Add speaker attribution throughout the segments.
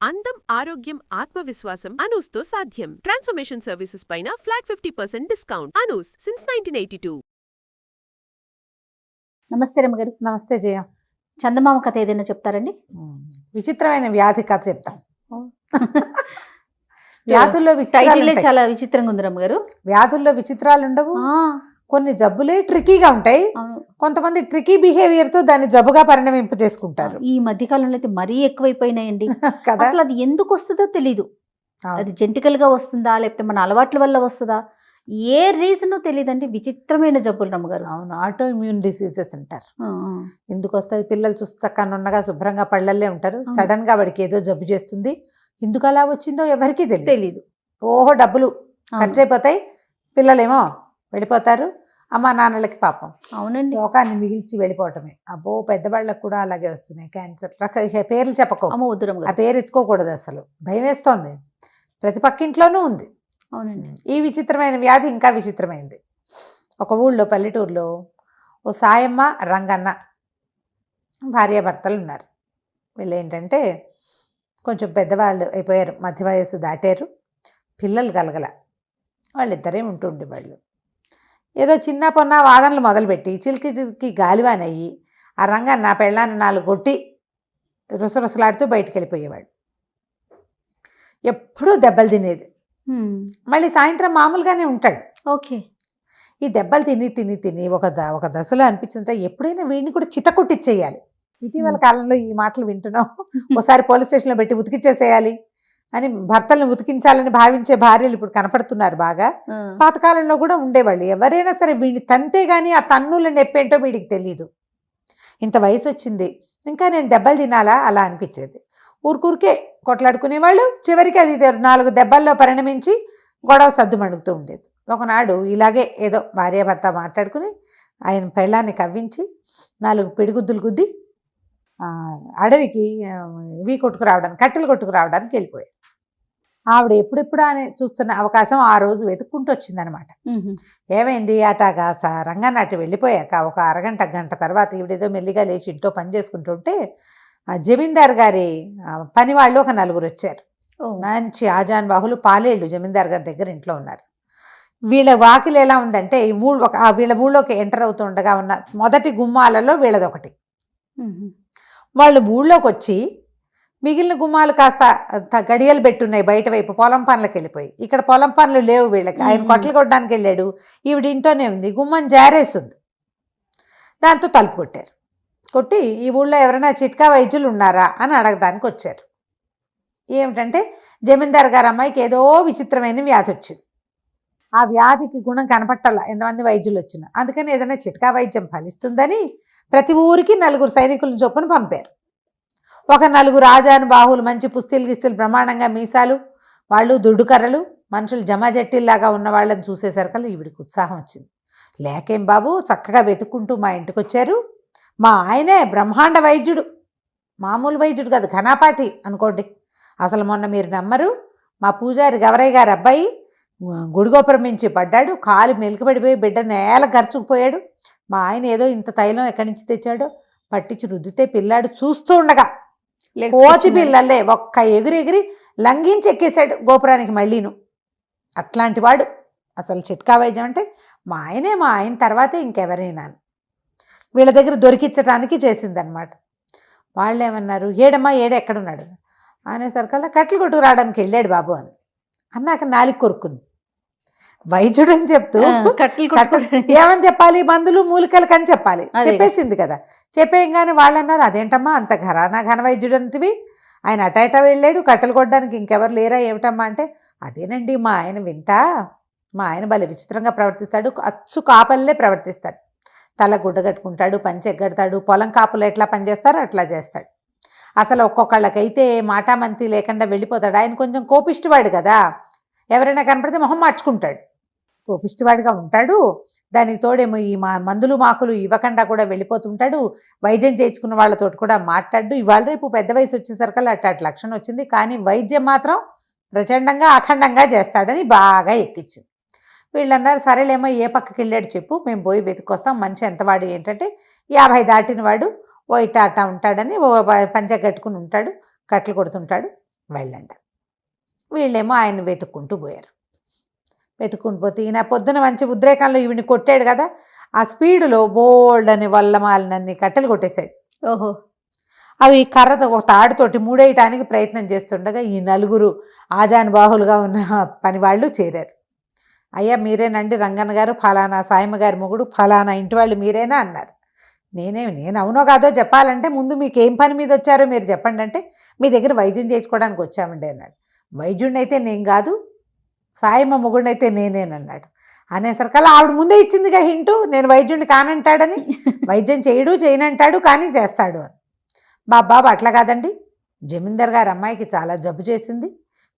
Speaker 1: అందం, ఆరోగ్యం, ఆత్మవిశ్వాసం అనూస్తో సాధ్యం. ట్రాన్స్ఫర్మేషన్ సర్వీసెస్ పైన ఫ్లాట్ 50% డిస్కౌంట్. అనూస్ సిన్స్ 1982.
Speaker 2: నమస్తే రమ్మగారు.
Speaker 3: నమస్తే జయ.
Speaker 2: చందమామ కథ ఏదైనా చెప్తారండి?
Speaker 3: విచిత్రమైన వ్యాధి కథ చెప్తాం. వ్యాధుల్లో
Speaker 2: టైటిలే చాలా విచిత్రంగా ఉంది రమ్మగారు.
Speaker 3: వ్యాధుల్లో విచిత్రాలు ఉండవు. కొన్ని జబ్బులే ట్రికీగా ఉంటాయి. కొంతమంది ట్రికీ బిహేవియర్ తో దాన్ని జబ్బుగా పరిణమింప చేసుకుంటారు.
Speaker 2: ఈ మధ్య కాలంలో అయితే మరీ ఎక్కువైపోయినాయండి. అసలు అది ఎందుకు వస్తుందో తెలీదు. అది జెంటికల్ గా వస్తుందా లేకపోతే మన అలవాట్ల వల్ల వస్తుందా, ఏ రీజన్ తెలియదండి. విచిత్రమైన జబ్బులు రమ్మగారు.
Speaker 3: అవును, ఆటో ఇమ్యూన్ డిసీజెస్ అంటారు. ఎందుకు వస్తుంది? పిల్లలు చూసి చక్కగా ఉండగా శుభ్రంగా పళ్ళల్లే ఉంటారు. సడన్ గా వాడికి ఏదో జబ్బు చేస్తుంది. ఎందుకు అలా వచ్చిందో ఎవరికి తెలియదు. ఓహో, డబ్బులు ఖర్చు అయిపోతాయి, పిల్లలేమో వెళ్ళిపోతారు, అమ్మ నాన్నలకి పాపం.
Speaker 2: అవునండి,
Speaker 3: లోకాన్ని మిగిల్చి వెళ్ళిపోవటమే. అబ్బో, పెద్దవాళ్ళకు కూడా అలాగే వస్తున్నాయి క్యాన్సర్. పేర్లు చెప్పకో, ఆ పేరు ఎత్తుకోకూడదు. అసలు భయం వేస్తోంది. ప్రతి పక్కింట్లోనూ ఉంది.
Speaker 2: అవునండి.
Speaker 3: ఈ విచిత్రమైన వ్యాధి ఇంకా విచిత్రమైంది. ఒక ఊళ్ళో, పల్లెటూరులో ఓ సాయమ్మ, రంగన్న భార్యాభర్తలు ఉన్నారు. వీళ్ళు ఏంటంటే కొంచెం పెద్దవాళ్ళు అయిపోయారు, మధ్య వయస్సు దాటారు, పిల్లలు కలగల. వాళ్ళిద్దరే ఉంటుండేవాళ్ళు. ఏదో చిన్న పొన్న వాదనలు మొదలుపెట్టి చిలికి చిలికి గాలివానయ్యి ఆ రంగన్న పెళ్ళాన్ని 4 కొట్టి రుసరుసలాడుతూ బయటికి వెళ్ళిపోయేవాడు. ఎప్పుడూ దెబ్బలు తినేది. మళ్ళీ సాయంత్రం మామూలుగానే ఉంటాడు.
Speaker 2: ఓకే.
Speaker 3: ఈ దెబ్బలు తిని తిని తిని ఒక దశలో అనిపించిందంటే ఎప్పుడైనా వీడిని కూడా చితకొట్టిచ్చేయాలి. ఇటీవల కాలంలో ఈ మాటలు వింటున్నాం. ఒకసారి పోలీస్ స్టేషన్లో పెట్టి ఉతికిచ్చేసేయాలి అని భర్తలను ఉతికించాలని భావించే భార్యలు ఇప్పుడు కనపడుతున్నారు బాగా. పాతకాలంలో కూడా ఉండేవాళ్ళు. ఎవరైనా సరే వీడిని తంతే గానీ ఆ తన్నుల నొప్పేంటో వీడికి తెలీదు. ఇంత వయసు వచ్చింది, ఇంకా నేను దెబ్బలు తినాలా అలా అనిపించేది. ఊరికే కొట్లాడుకునేవాళ్ళు. చివరికి అది 4 దెబ్బల్లో పరిణమించి గొడవ సద్దుమణుగుతూ ఉండేది. ఒకనాడు ఇలాగే ఏదో భార్యాభర్త మాట్లాడుకుని ఆయన పెళ్ళాన్ని కవ్వించి 4 పిడిగుద్దులు గుద్ది అడవికి కట్టెలు కొట్టుకురావడానికి వెళ్ళిపోయాడు. ఆవిడ ఎప్పుడెప్పుడు అని చూస్తున్న అవకాశం ఆ రోజు వెతుక్కుంటూ వచ్చిందనమాట. ఏమైంది? అటాగా రంగాన్ని అటు వెళ్ళిపోయాక ఒక అరగంట గంట తర్వాత ఈవిడేదో మెల్లిగా లేచి ఇంట్లో పని చేసుకుంటుంటే జమీందార్ గారి పని వాళ్ళు ఒక 4 వచ్చారు. మంచి ఆజాన్ బాహులు, పాలేళ్ళు జమీందార్ గారి దగ్గర ఇంట్లో ఉన్నారు. వీళ్ళ వాకిలు ఎలా ఉందంటే వీళ్ళ ఊళ్ళోకి ఎంటర్ అవుతూ ఉండగా ఉన్న మొదటి గుమ్మాలలో వీళ్ళదొకటి. వాళ్ళు ఊళ్ళోకి వచ్చి మిగిలిన గుమ్మాలు కాస్త గడియలు పెట్టున్నాయి బయట వైపు. పొలం పనులకు వెళ్ళిపోయి, ఇక్కడ పొలం పనులు లేవు వీళ్ళకి. ఆయన కొట్టలు కొట్టడానికి వెళ్ళాడు, ఈవిడ ఇంట్లోనే ఉంది. గుమ్మం జారేస్తుంది. దాంతో తలుపు కొట్టారు. కొట్టి ఈ ఊళ్ళో ఎవరైనా చిట్కా వైద్యులు ఉన్నారా అని అడగడానికి వచ్చారు. ఏమిటంటే జమీందార్ గారి అమ్మాయికి ఏదో విచిత్రమైన వ్యాధి వచ్చింది. ఆ వ్యాధికి గుణం కనపట్టాల ఎంతమంది వైద్యులు వచ్చినా. అందుకని ఏదైనా చిట్కా వైద్యం ఫలిస్తుందని ప్రతి ఊరికి 4 సైనికులను చొప్పున పంపారు. ఒక 4 ఆజాను బాహువులు, మంచి పుస్తీలు గిస్తీలు, ప్రమాణంగా మీసాలు, వాళ్ళు దుడ్డు కర్రలు, మనుషులు జమాజట్టిల్లాగా ఉన్న వాళ్ళని చూసేసరికల్లా ఈవిడికి ఉత్సాహం వచ్చింది. లేకేం బాబు, చక్కగా వెతుక్కుంటూ మా ఇంటికి వచ్చారు. మా ఆయనే బ్రహ్మాండ వైద్యుడు, మామూలు వైద్యుడు కాదు, ఘనాపాటి అనుకోండి. అసలు మొన్న మీరు నమ్మరు, మా పూజారి గవరయ్య గారి అబ్బాయి గుడిగోపురం నుంచి పడ్డాడు, కాలు మెలికబడిపోయి బిడ్డ నేల గరుచుకుపోయాడు. మా ఆయన ఏదో ఇంత తైలం ఎక్కడి నుంచి తెచ్చాడో పట్టించి రుద్దితే పిల్లాడు చూస్తూ ఉండగా కోతి పిల్లలే ఒక్క ఎగిరి లంఘించి ఎక్కేశాడు గోపురానికి మళ్ళీను. అట్లాంటి వాడు. అసలు చిట్కా వైద్యం అంటే మా ఆయన తర్వాతే ఇంకెవరైనా వీళ్ళ దగ్గర దొరికించడానికి చేసిందనమాట. వాళ్ళు ఏమన్నారు, ఏడమ్మా ఎక్కడున్నాడు అనేసరికల్లా కట్టెలు కొట్టుకు రావడానికి వెళ్ళాడు బాబు అని అన్నాక నాలికి కొరుక్కుంది. వైద్యుడు అని చెప్తూ ఏమని చెప్పాలి, మందులు మూలికలకి అని చెప్పాలి. చెప్పేసింది కదా. చెప్పేయంగానే వాళ్ళు అన్నారు, అదేంటమ్మా అంత ఘన వైద్యుడు అంటివి, ఆయన అటైటా వెళ్ళాడు, కట్టెలు కొట్టడానికి ఇంకెవరు లేరా ఏమిటమ్మా అంటే, అదేనండి మా ఆయన వింత, మా ఆయన భలే విచిత్రంగా ప్రవర్తిస్తాడు, అచ్చు కాపల్లే ప్రవర్తిస్తాడు, తల గుడ్డ కట్టుకుంటాడు, పంచె ఎగ్గడతాడు, పొలం కాపులు ఎట్లా పనిచేస్తారో అట్లా చేస్తాడు. అసలు ఒక్కొక్కళ్ళకైతే మాటామంతి లేకుండా వెళ్ళిపోతాడు. ఆయన కొంచెం కోపిష్టివాడు కదా, ఎవరైనా కనపడితే మొహం మార్చుకుంటాడు, కోపిష్టివాడిగా ఉంటాడు. దానికి తోడేమో ఈ మందులు మాకులు ఇవ్వకుండా కూడా వెళ్ళిపోతుంటాడు. వైద్యం చేయించుకున్న వాళ్ళతో కూడా మాట్లాడు. ఇవాళ రేపు పెద్ద వయసు వచ్చేసరికల్లా అట్లా లక్షణం వచ్చింది, కానీ వైద్యం మాత్రం ప్రచండంగా అఖండంగా చేస్తాడని బాగా ఎక్కించింది. వీళ్ళు అన్నారు, సరేలేమో ఏ పక్కకి వెళ్ళాడు చెప్పు, మేము పోయి వెతుక్కొస్తాం. మనిషి ఎంతవాడు ఏంటంటే 50 దాటిన వాడు, ఓ ఇట్టా అట్టా ఉంటాడని, ఓ పంచె కట్టుకుని ఉంటాడు, కట్టెలు కొడుతుంటాడు, వెళ్ళండి. వీళ్ళేమో ఆయన వెతుక్కుంటూ పోయారు. వెతుక్కుంటూ పోతే ఈయన పొద్దున మంచి ఉద్రేకంలో ఈవిని కొట్టాడు కదా, ఆ స్పీడులో బోల్డ్ అని వల్లమాలనన్ని కట్టెలు కొట్టేశాడు.
Speaker 2: ఓహో.
Speaker 3: అవి కర్రతో ఒక తాడుతోటి మూడేయటానికి ప్రయత్నం చేస్తుండగా ఈ నలుగురు ఆజానుబాహులుగా ఉన్న పని వాళ్ళు చేరారు. అయ్యా మీరేనండి రంగన్న గారు, ఫలానా సాయమ్మ గారి మొగుడు, ఫలానా ఇంటి వాళ్ళు మీరేనా అన్నారు. నేను అవునో కాదో చెప్పాలంటే ముందు మీకు ఏం పని మీద వచ్చారో మీరు చెప్పండి అంటే, మీ దగ్గర వైద్యం చేయించుకోవడానికి వచ్చామండి అన్నాడు. వైద్యుడిని అయితే నేను కాదు, సాయమ్మ మొగుడిని అయితే నేనేనన్నాడు. అనేసరికల్లా ఆవిడ ముందే ఇచ్చిందిగా హింటు, నేను వైద్యుడిని కానంటాడని. వైద్యం చేయనంటాడు కానీ చేస్తాడు అని. బాబు అట్లా కాదండి, జమీందార్ గారు అమ్మాయికి చాలా జబ్బు చేసింది,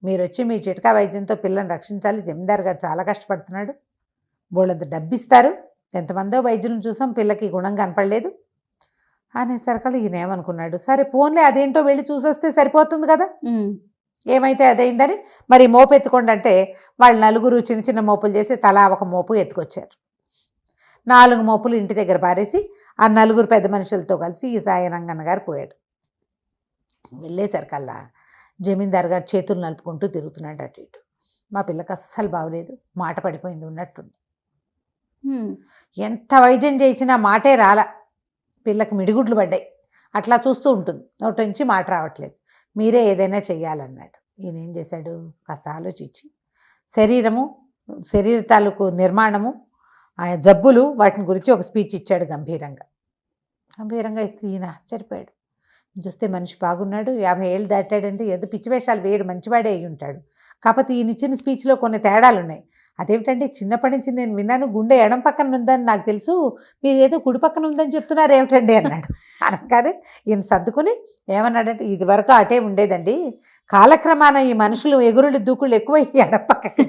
Speaker 3: మీరు వచ్చి మీ చిట్కా వైద్యంతో పిల్లని రక్షించాలి, జమీందార్ గారు చాలా కష్టపడుతున్నాడు, బోళ్ళంత డబ్బిస్తారు, ఎంతమందో వైద్యులను చూసాం, పిల్లకి గుణం కనపడలేదు అనేసరికల్లా ఈయన ఏమనుకున్నాడు, సరే ఫోన్లే అదేంటో వెళ్ళి చూసొస్తే సరిపోతుంది కదా, ఏమైతే అదైందని మరి మోపు ఎత్తుకోండి అంటే వాళ్ళు నలుగురు చిన్న చిన్న మోపులు చేసి తలా ఒక మోపు ఎత్తుకొచ్చారు. 4 మోపులు ఇంటి దగ్గర పారేసి ఆ నలుగురు పెద్ద మనుషులతో కలిసి ఈ సాయి రంగన్న గారు పోయాడు. వెళ్ళేసరికల్లా జమీందార్ గారు చేతులు నలుపుకుంటూ తిరుగుతున్నాడు అటు ఇటు. మా పిల్లకి అస్సలు బాగలేదు, మాట పడిపోయింది ఉన్నట్టుంది. ఎంత వైద్యం చేసినా మాటే రాలా, పిల్లకి మిడిగుడ్లు పడ్డాయి, అట్లా చూస్తూ ఉంటుంది, నోటి నుంచి మాట రావట్లేదు, మీరే ఏదైనా చెయ్యాలన్నాడు. ఈయన ఏం చేశాడు, కాస్త ఆలోచించి శరీర తాలూకు నిర్మాణము, ఆ జబ్బులు, వాటిని గురించి ఒక స్పీచ్ ఇచ్చాడు గంభీరంగా ఇస్తే ఈయన ఆశ్చర్యపోయాడు. చూస్తే మనిషి బాగున్నాడు, 50 ఏళ్ళు దాటాడంటే ఏదో పిచ్చి వేషాలు వేయడు, మంచివాడే అయి ఉంటాడు. కాకపోతే ఈయన ఇచ్చిన స్పీచ్లో కొన్ని తేడాలు ఉన్నాయి. అదేమిటంటే, చిన్నప్పటి నుంచి నేను విన్నాను గుండె ఎడం పక్కన ఉందని నాకు తెలుసు, మీరు ఏదో కుడి పక్కన ఉందని చెప్తున్నారు ఏమిటండి అన్నాడు. అనగానే ఈయన సర్దుకుని ఏమన్నాడంటే, ఇది వరకు అటే ఉండేదండి, కాలక్రమాన ఈ మనుషులు ఎగురులు దూకుళ్ళు ఎక్కువ ఎడం పక్కకి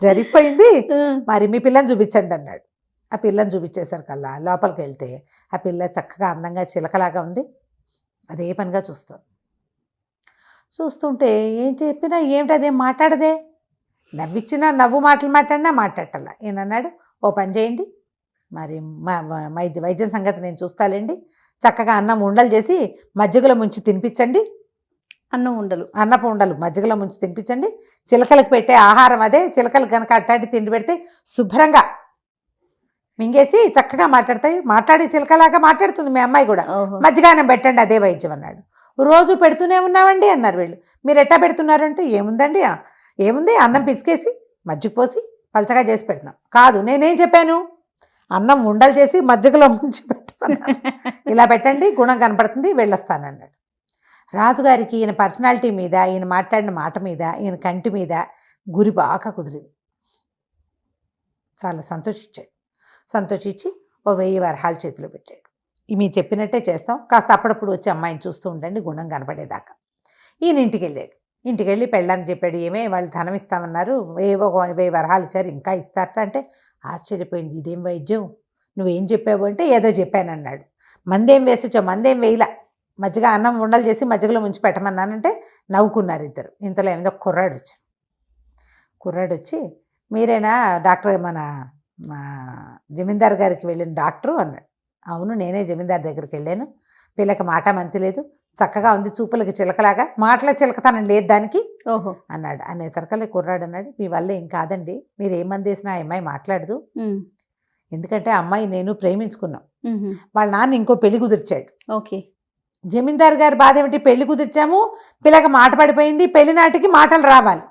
Speaker 3: జరిగిపోయింది, మరి మీ పిల్లని చూపించండి అన్నాడు. ఆ పిల్లని చూపించేసరికల్లా లోపలికి వెళ్తే ఆ పిల్ల చక్కగా అందంగా చిలకలాగా ఉంది, అదే పనిగా చూస్తుంటే ఏం చెప్పినా ఏమిటి అదేం మాట్లాడదే, నవ్విచ్చినా నవ్వు మాటలు మాట్లాడినా మాట్లాడటల్లా. ఈయన అన్నాడు, ఓ పని చేయండి, మరి వైద్యం సంగతి నేను చూస్తాలేండి, చక్కగా అన్నం ఉండలు చేసి మజ్జిగలో ముంచి తినిపించండి, అన్నపు ఉండలు మజ్జిగలో ముంచి తినిపించండి, చిలకలకు పెట్టే ఆహారం అదే, చిలకలకు కనుక అట్టాటి తిండి పెడితే శుభ్రంగా మింగేసి చక్కగా మాట్లాడి చిలకలాగా మాట్లాడుతుంది మీ అమ్మాయి కూడా, మజ్జిగానం పెట్టండి, అదే వైద్యం అన్నాడు. రోజు పెడుతూనే ఉన్నామండి అన్నారు వీళ్ళు. మీరు ఎట్టా పెడుతున్నారు అంటే, ఏముంది అన్నం పిసికేసి మజ్జిగ పోసి పలచగా చేసి పెడుతున్నాం. కాదు, నేనేం చెప్పాను, అన్నం ఉండలు చేసి మజ్జిగలో ముంచి పెట్టమన్నాను, ఇలా పెట్టండి గుణం కనపడుతుంది, వెళ్ళొస్తానన్నాడు. రాజుగారికి ఈయన పర్సనాలిటీ మీద, ఈయన మాట్లాడిన మాట మీద, ఈయన కంటి మీద గురి బాగా కుదిరింది. చాలా సంతోషించి ఓ 1000 వరహాలు చేతిలో పెట్టాడు. మీరు చెప్పినట్టే చేస్తాం, కాస్త అప్పుడప్పుడు వచ్చి అమ్మాయిని చూస్తూ ఉండండి గుణం కనపడేదాకా. ఈయన ఇంటికి వెళ్ళి పెళ్ళానికి చెప్పాడు, వాళ్ళు ధనం ఇస్తామన్నారు, ఏవో 1000 వరహాలు ఇచ్చారు, ఇంకా ఇస్తారట అంటే ఆశ్చర్యపోయింది. ఇదేం వైద్యం, నువ్వేం చెప్పావు అంటే ఏదో చెప్పానన్నాడు. మందేం వేసొచ్చా, మందేం వేయలా, మజ్జిగ అన్నం ఉండలు చేసి మజ్జిగలో ముంచి పెట్టమన్నానంటే నవ్వుకున్నారు ఇద్దరు. ఇంతలో ఏమిదో కుర్రాడు వచ్చి మీరేనా డాక్టర్, మా జమీందార్ గారికి వెళ్ళిన డాక్టరు అన్నాడు. అవును, నేనే జమీందార్ దగ్గరికి వెళ్ళాను, పిల్లకి మాట మంతి లేదు, చక్కగా ఉంది, చూపులకి చిలకలాగా, మాటల చిలకతనం లేదు దానికి అన్నాడు. అనేసరికల్లా కుర్రాడు అన్నాడు, మీ వల్ల ఏం కాదండి, మీరు ఏ మంది వేసినా ఆ అమ్మాయి మాట్లాడదు, ఎందుకంటే అమ్మాయి నేను ప్రేమించుకున్నాం, వాళ్ళ నాన్న ఇంకో పెళ్లి కుదిర్చాడు. జమీందార్ గారి బాధ ఏమిటి, పెళ్లి కుదిర్చాము, పిల్లకి మాట పడిపోయింది, పెళ్లి నాటికి మాటలు రావాలి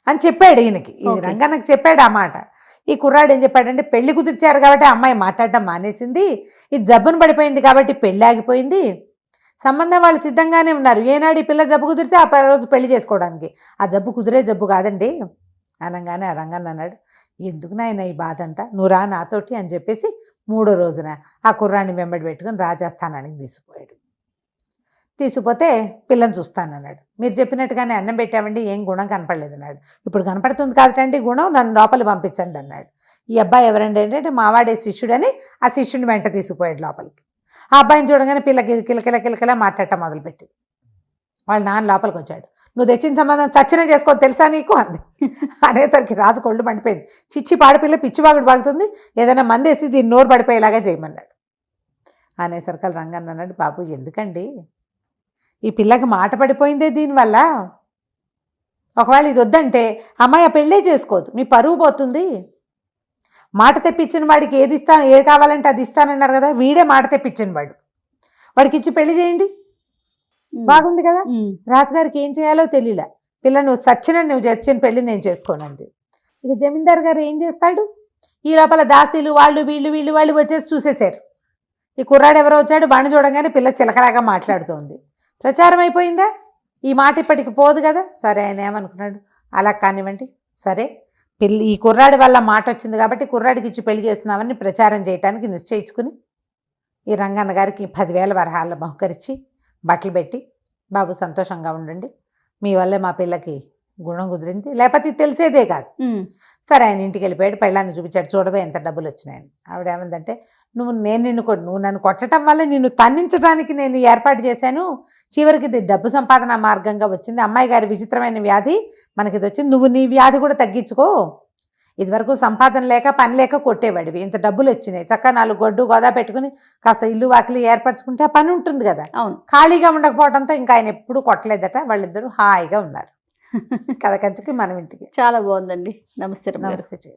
Speaker 3: అని చెప్పాడు ఈయనకి. ఈ రంగన్నకి చెప్పాడు ఆ మాట. ఈ కుర్రాడు ఏం చెప్పాడంటే, పెళ్లి కుదిర్చారు కాబట్టి అమ్మాయి మాట్లాడటం మానేసింది, ఇది జబ్బును పడిపోయింది కాబట్టి పెళ్లి ఆగిపోయింది, సంబంధం వాళ్ళు సిద్ధంగానే ఉన్నారు, ఏనాడు ఈ పిల్ల జబ్బు కుదిరితే ఆ రోజు పెళ్లి చేసుకోవడానికి, ఆ జబ్బు కుదిరే జబ్బు కాదండి అనగానే ఆ రంగన్న అన్నాడు, ఎందుకు నాయన ఈ బాధ అంతా, నువ్వు రా నాతోటి అని చెప్పేసి 3వ రోజున ఆ కుర్రాన్ని వెంబడి పెట్టుకుని రాజస్థానానికి తీసుకుపోతే పిల్లని చూస్తానన్నాడు. మీరు చెప్పినట్టుగానే అన్నం పెట్టామండి, ఏం గుణం కనపడలేదు అన్నాడు. ఇప్పుడు కనపడుతుంది కాదండి గుణం, నన్ను లోపలి పంపించండి అన్నాడు. ఈ అబ్బాయి ఎవరండి అంటే, మావాడే శిష్యుడని ఆ శిష్యుని వెంట తీసుకుపోయాడు లోపలికి. ఆ అబ్బాయిని చూడగానే పిల్లకి కిలకిల మాట్లాడటం మొదలుపెట్టింది. వాళ్ళ నాన్న లోపలికి వచ్చాడు. నువ్వు తెచ్చిన సంబంధం చచ్చిన చేసుకో తెలుసా నీకు అంది. అనేసరికి రాజు కొళ్ళు మండిపోయింది. చిచ్చి పాడిపిల్ల పిచ్చివాగుడు బాగుతుంది, ఏదైనా మందేసి దీన్ని నోరు పడిపోయేలాగా చేయమన్నాడు. అనేసరికి రంగన్న అన్నాడు, బాబు ఎందుకండి, ఈ పిల్లకి మాట పడిపోయిందే దీనివల్ల. ఒకవేళ ఇది వద్దంటే అమ్మాయి ఆ పెళ్ళే చేసుకోదు, మీ పరువు పోతుంది. మాట తెప్పించిన వాడికి ఏది కావాలంటే అది ఇస్తానన్నారు కదా, వీడే మాట తెప్పించిన వాడు, వాడికి ఇచ్చి పెళ్లి చేయండి, బాగుంది కదా. రాజుగారికి ఏం చేయాలో తెలియలే, పిల్ల నువ్వు నువ్వు చచ్చిన పెళ్లి నేను చేసుకోనంది. ఇక జమీందార్ గారు ఏం చేస్తాడు, ఈ లోపల దాసీలు వాళ్ళు వీళ్ళు వచ్చేసి చూసేశారు. ఈ కుర్రాడు ఎవరో వచ్చాడు, వాడిని చూడగానే పిల్ల చిలకలాగా మాట్లాడుతోంది. ప్రచారం అయిపోయిందా, ఈ మాట ఇప్పటికి పోదు కదా. సరే ఆయన ఏమనుకున్నాడు, అలా కానివ్వండి, సరే ఈ కుర్రాడి వల్ల మాట వచ్చింది కాబట్టి కుర్రాడికి ఇచ్చి పెళ్లి చేస్తున్నామని ప్రచారం చేయడానికి నిశ్చయించుకుని ఈ రంగన్న గారికి 10,000 వరహాలు బహుకరించి బట్టలు పెట్టి, బాబు సంతోషంగా ఉండండి, మీ వల్లే మా పిల్లకి గుణం కుదిరింది, లేకపోతే ఇది తెలిసేదే కాదు. సరే ఆయన ఇంటికి వెళ్ళిపోయాడు, పెళ్ళాన్ని చూపించాడు, చూడవే ఎంత డబ్బులు వచ్చినాయని. ఆవిడ ఏమందంటే, నువ్వు నన్ను కొట్టడం వల్ల నిన్ను తన్నించడానికి నేను ఏర్పాటు చేశాను, చివరికి ఇది డబ్బు సంపాదన మార్గంగా వచ్చింది, అమ్మాయి గారి విచిత్రమైన వ్యాధి మనకి ఇది వచ్చింది, నువ్వు నీ వ్యాధి కూడా తగ్గించుకో, ఇదివరకు సంపాదన లేక పని లేక కొట్టేవాడివి, ఇంత డబ్బులు వచ్చినాయి, చక్కగా 4 గొడ్డు గోదా పెట్టుకుని కాస్త ఇల్లు వాకిలి ఏర్పరచుకుంటే ఆ పని ఉంటుంది కదా.
Speaker 2: అవును,
Speaker 3: ఖాళీగా ఉండకపోవడంతో ఇంకా ఆయన ఎప్పుడూ కొట్టలేదట, వాళ్ళిద్దరూ హాయిగా ఉన్నారు. కథ కంచుకి మనం ఇంటికి.
Speaker 2: చాలా బాగుందండి. నమస్తే.
Speaker 3: నమస్తే.